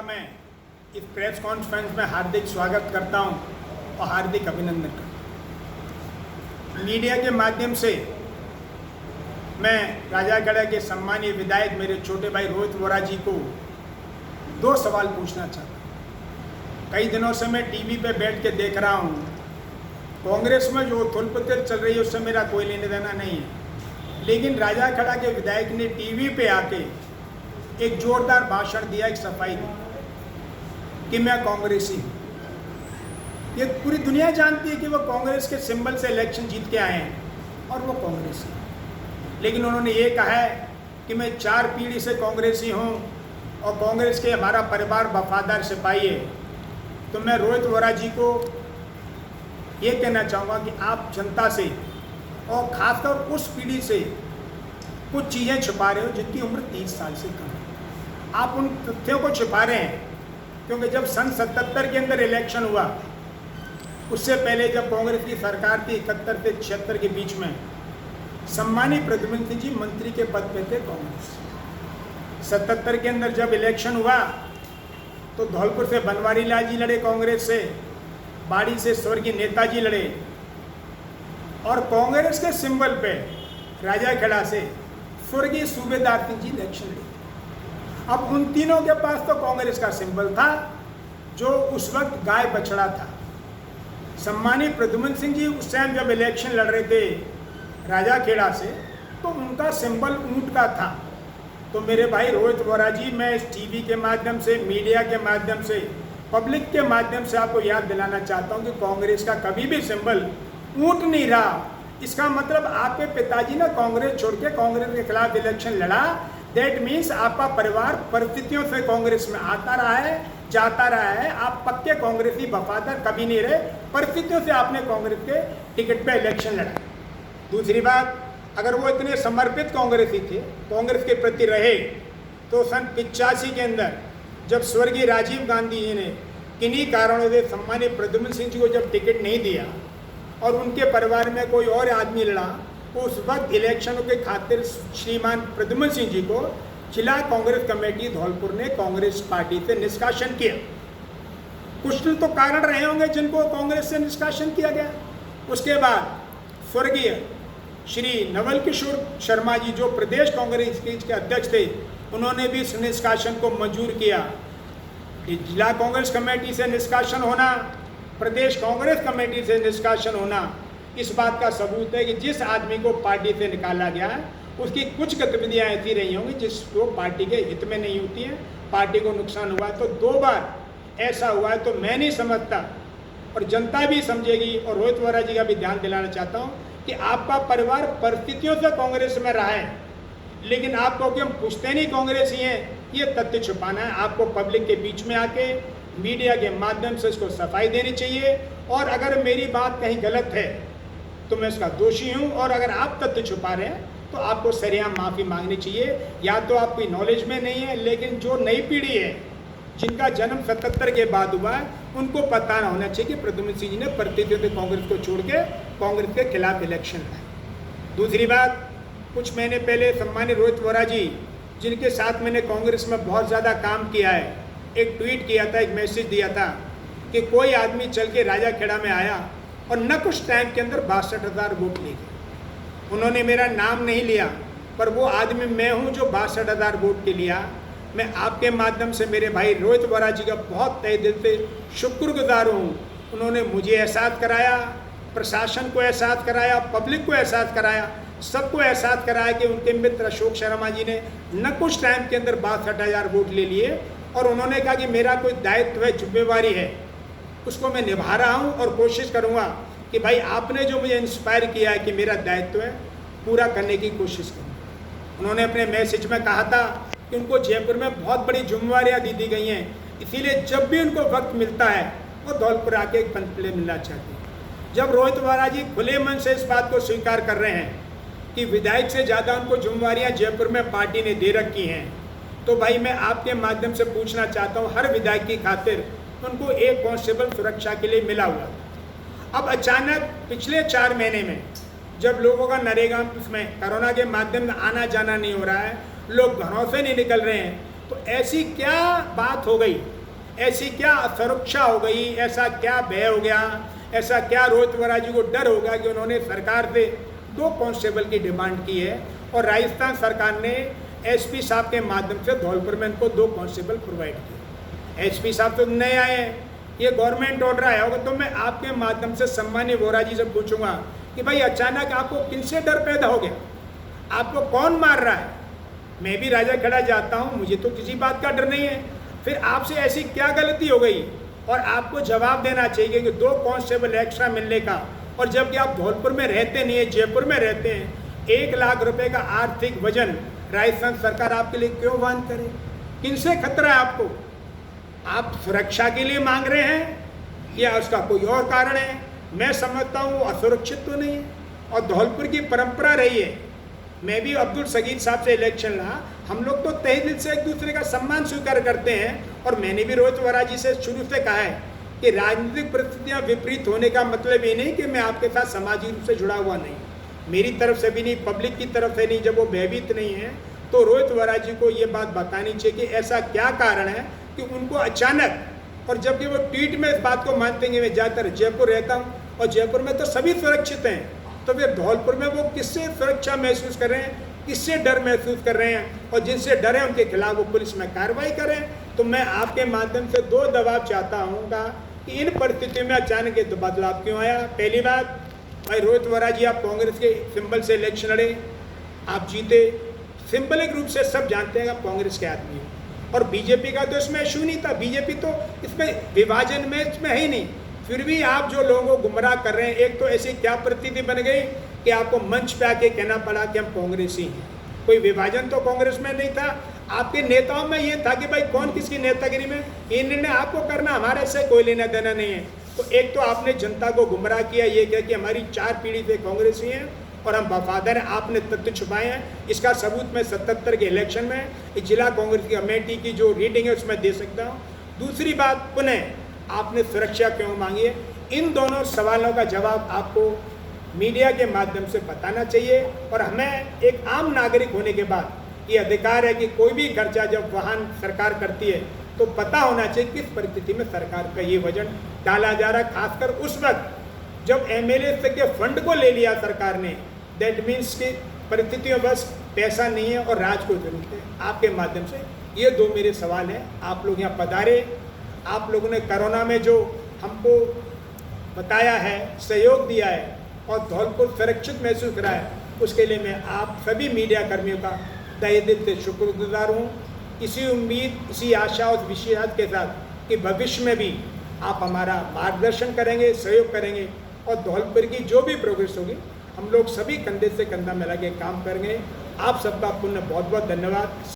मैं इस press conference में हार्दिक स्वागत करता हूं और हार्दिक अभिनंदन करता हूं। मीडिया के माध्यम से मैं राजाखेड़ा के सम्मानीय विधायक मेरे छोटे भाई रोहित वोरा जी को दो सवाल पूछना चाहता हूं। कई दिनों से मैं टीवी पे बैठ के देख रहा हूं, कांग्रेस में जो उथल-पुथल चल रही है उससे मेरा कोई लेना देना नहीं है, लेकिन राजाखेड़ा के विधायक ने टीवी पे आके एक जोरदार भाषण दिया, एक सफाई दी कि मैं कांग्रेसी हूँ। ये पूरी दुनिया जानती है कि वो कांग्रेस के सिंबल से इलेक्शन जीत के आए हैं और वो कांग्रेसी हैं। लेकिन उन्होंने ये कहा है कि मैं 4 पीढ़ी से कांग्रेसी हूँ और कांग्रेस के हमारा परिवार वफादार सिपाही है। तो मैं रोहित वोरा जी को ये कहना चाहूँगा कि आप जनता से और ख़ासकर उस पीढ़ी से कुछ चीज़ें छुपा रहे हो जिनकी उम्र 30 साल से कम है। आप उन तथ्यों को छुपा रहे हैं क्योंकि जब सन 77 के अंदर इलेक्शन हुआ, उससे पहले जब कांग्रेस की सरकार थी 71 से 76 के बीच में, सम्मानीय प्रद्युम्न सिंह जी मंत्री के पद पे थे कांग्रेस। 77 के अंदर जब इलेक्शन हुआ तो धौलपुर से बनवारी लाल जी लड़े कांग्रेस से, बाड़ी से स्वर्गीय नेताजी लड़े और कांग्रेस के सिंबल पे राजाखेड़ा से स्वर्गीय सूबेदार सिंह जी इलेक्शन लड़े। अब उन तीनों के पास तो कांग्रेस का सिंबल था जो उस वक्त गाय बछड़ा था। सम्मानीय प्रद्युम्न सिंह जी उस टाइम जब इलेक्शन लड़ रहे थे राजाखेड़ा से तो उनका सिंबल ऊंट का था। तो मेरे भाई रोहित वोरा जी, मैं इस टीवी के माध्यम से, मीडिया के माध्यम से, पब्लिक के माध्यम से आपको याद दिलाना चाहता हूं कि कांग्रेस का कभी भी सिंबल ऊंट नहीं रहा। इसका मतलब आपके पिताजी ने कांग्रेस छोड़ के कांग्रेस के खिलाफ इलेक्शन लड़ा। दैट मीन्स आपका परिवार परिस्थितियों से कांग्रेस में आता रहा है, जाता रहा है। आप पक्के कांग्रेसी वफादार कभी नहीं रहे, परिस्थितियों से आपने कांग्रेस के टिकट पे इलेक्शन लड़ा। दूसरी बात, अगर वो इतने समर्पित कांग्रेसी थे, कांग्रेस के प्रति रहे, तो सन 85 के अंदर जब स्वर्गीय राजीव गांधी जी ने किन्हीं कारणों से सम्मानीय प्रद्युम्न सिंह जी को जब टिकट नहीं दिया और उनके परिवार में कोई और आदमी लड़ा, तो उस वक्त इलेक्शनों के खातिर श्रीमान प्रद्युम्न सिंह जी को जिला कांग्रेस कमेटी धौलपुर ने कांग्रेस पार्टी से निष्कासन किया। कुछ तो कारण रहे होंगे जिनको कांग्रेस से निष्कासन किया गया। उसके बाद स्वर्गीय श्री नवल किशोर शर्मा जी जो प्रदेश कांग्रेस के अध्यक्ष थे, उन्होंने भी इस निष्कासन को मंजूर किया। जिला कांग्रेस कमेटी से निष्कासन होना, प्रदेश कांग्रेस कमेटी से निष्कासन होना, इस बात का सबूत है कि जिस आदमी को पार्टी से निकाला गया है उसकी कुछ गतिविधियां ऐसी रही होंगी जिसको पार्टी के हित में नहीं होती हैं, पार्टी को नुकसान हुआ है। तो 2 बार ऐसा हुआ है, तो मैं नहीं समझता और जनता भी समझेगी। और रोहित वोरा जी का भी ध्यान दिलाना चाहता हूँ कि आपका परिवार परिस्थितियों से कांग्रेस में रहा है, लेकिन आपको कि हम पूछते नहीं कांग्रेस ही हैं, ये तथ्य छुपाना है। आपको पब्लिक के बीच में आके मीडिया के माध्यम से इसको सफाई देनी चाहिए। और अगर मेरी बात कहीं गलत है तो मैं इसका दोषी हूँ, और अगर आप तथ्य छुपा रहे हैं तो आपको सरेआम माफ़ी मांगनी चाहिए। या तो आपकी नॉलेज में नहीं है, लेकिन जो नई पीढ़ी है जिनका जन्म 77 के बाद हुआ है, उनको पता ना होना चाहिए कि प्रद्युम्न सिंह जी ने परिस्थितियों से कांग्रेस को छोड़ के कांग्रेस के खिलाफ इलेक्शन लड़े। दूसरी बात, कुछ महीने पहले सम्मानीय रोहित वोरा जी, जिनके साथ मैंने कांग्रेस में बहुत ज़्यादा काम किया है, एक ट्वीट किया था, एक मैसेज दिया था कि कोई आदमी चल के राजाखेड़ा में आया और न कुछ टाइम के अंदर 62,000 वोट ले गए। उन्होंने मेरा नाम नहीं लिया, पर वो आदमी मैं हूँ जो 62,000 वोट के लिया। मैं आपके माध्यम से मेरे भाई रोहित वोरा जी का बहुत तहे दिल से शुक्रगुजार हूँ। उन्होंने मुझे एहसास कराया, प्रशासन को एहसास कराया, पब्लिक को एहसास कराया, सबको एहसास कराया कि उनके मित्र अशोक शर्मा जी ने न कुछ टाइम के अंदर 62,000 वोट ले लिए। और उन्होंने कहा कि मेरा कोई दायित्व है, जिम्मेवारी है, उसको मैं निभा रहा हूँ और कोशिश करूँगा कि भाई आपने जो मुझे इंस्पायर किया है कि मेरा दायित्व है, पूरा करने की कोशिश करूँ। उन्होंने अपने मैसेज में कहा था कि उनको जयपुर में बहुत बड़ी जिम्मेवारियाँ दी गई हैं, इसीलिए जब भी उनको वक्त मिलता है वो धौलपुर आके एक पंचले मिलना चाहते हैं। जब रोहित वोरा जी खुले मन से इस बात को स्वीकार कर रहे हैं कि विधायक से ज़्यादा उनको जिम्मेवारियाँ जयपुर में पार्टी ने दे रखी हैं, तो भाई मैं आपके माध्यम से पूछना चाहता हूँ, हर विधायक की खातिर उनको एक कांस्टेबल सुरक्षा के लिए मिला हुआ। अब अचानक पिछले 4 महीने में जब लोगों का नरेगा उसमें कोरोना के माध्यम से आना जाना नहीं हो रहा है, लोग घरों से नहीं निकल रहे हैं, तो ऐसी क्या बात हो गई ऐसी क्या सुरक्षा हो गई, ऐसा क्या भय हो गया, ऐसा क्या रोहित वरा जी को डर हो गया कि उन्होंने सरकार से 2 कांस्टेबल की डिमांड की है और राजस्थान सरकार ने एसपी साहब के माध्यम से धौलपुर में इनको 2 कांस्टेबल प्रोवाइड किए। एसपी साहब तो नए आए हैं, ये गवर्नमेंट ऑर्डर आया होगा। तो मैं आपके माध्यम से सम्मानीय वोरा जी से पूछूंगा कि भाई अचानक आपको किनसे डर पैदा हो गया, आपको कौन मार रहा है? मैं भी राजाखेड़ा जाता हूँ, मुझे तो किसी बात का डर नहीं है। फिर आपसे ऐसी क्या गलती हो गई? और आपको जवाब देना चाहिए कि 2 कांस्टेबल एक्स्ट्रा मिलने का, और जबकि आप धौलपुर में रहते नहीं है, जयपुर में रहते हैं, 1 लाख रुपए का आर्थिक वजन राजस्थान सरकार आपके लिए क्यों वहन करे? किनसे खतरा है आपको? आप सुरक्षा के लिए मांग रहे हैं या उसका कोई और कारण है? मैं समझता हूँ असुरक्षित तो नहीं है। और धौलपुर की परंपरा रही है, मैं भी अब्दुल सगीर साहब से इलेक्शन लड़ा, हम लोग तो तहे दिल से एक दूसरे का सम्मान स्वीकार करते हैं। और मैंने भी रोहित वरा जी से शुरू से कहा है कि राजनीतिक परिस्थितियाँ विपरीत होने का मतलब ये नहीं कि मैं आपके साथ सामाजिक रूप से जुड़ा हुआ नहीं, मेरी तरफ से भी नहीं, पब्लिक की तरफ से नहीं। जब वो भयभीत नहीं है तो रोहित वरा जी को ये बात बतानी चाहिए कि ऐसा क्या कारण है कि उनको अचानक, और जबकि वो ट्वीट में इस बात को मानते हैं, मैं ज़्यादातर जयपुर रहता हूँ और जयपुर में तो सभी सुरक्षित हैं, तो फिर धौलपुर में वो किससे सुरक्षा महसूस कर रहे हैं, किससे डर महसूस कर रहे हैं? और जिनसे डर है उनके खिलाफ वो पुलिस में कार्रवाई करें। तो मैं आपके माध्यम से 2 दबाव चाहता हूँ कि इन परिस्थितियों में अचानक ये बदलाव क्यों आया? पहली बात, भाई रोहित वरा जी आप कांग्रेस के सिंबल से इलेक्शन लड़े, आप जीते, सिंबलिक रूप से सब जानते हैं आप कांग्रेस के आदमी हैं, और बीजेपी का तो इसमें इशू नहीं था, बीजेपी तो इसमें विभाजन में इसमें है ही नहीं। फिर भी आप जो लोगों को गुमराह कर रहे हैं, एक तो ऐसी क्या परिस्थिति बन गई कि आपको मंच पे आके कहना पड़ा कि हम कांग्रेसी हैं। कोई विभाजन तो कांग्रेस में नहीं था, आपके नेताओं में ये था कि भाई कौन किसकी नेतागिरी में, ये निर्णय आपको करना, हमारे से कोई लेना देना नहीं है। तो एक तो आपने जनता को गुमराह किया, ये कह कि हमारी 4 पीढ़ी से कांग्रेसी हैं और हम वफादार हैं, आपने तथ्य छुपाए हैं। इसका सबूत मैं 77 के इलेक्शन में जिला कांग्रेस की कमेटी की जो रीडिंग है उसमें दे सकता हूँ। दूसरी बात, पुनः आपने सुरक्षा क्यों मांगी है? इन दोनों सवालों का जवाब आपको मीडिया के माध्यम से बताना चाहिए। और हमें एक आम नागरिक होने के बाद ये अधिकार है कि कोई भी खर्चा जब वाहन सरकार करती है तो पता होना चाहिए किस परिस्थिति में सरकार का ये वजन डाला जा रहा है, खासकर उस वक्त जब एमएलए से के फंड को ले लिया सरकार ने। दैट मीन्स कि परिस्थितियों बस पैसा नहीं है और राज को जरूरत है। आपके माध्यम से ये 2 मेरे सवाल हैं। आप लोग यहाँ पधारे, आप लोगों ने कोरोना में जो हमको बताया है, सहयोग दिया है और धौलपुर सुरक्षित महसूस कराया है, उसके लिए मैं आप सभी मीडिया कर्मियों का तहे दिल से शुक्रगुजार हूँ। इसी उम्मीद, इसी आशा और विश्वास के साथ कि भविष्य में भी आप हमारा मार्गदर्शन करेंगे, सहयोग करेंगे और धौलपुर की जो भी प्रोग्रेस होगी हम लोग सभी कंधे से कंधा मिला के काम करेंगे। आप सबका पुनः बहुत बहुत धन्यवाद।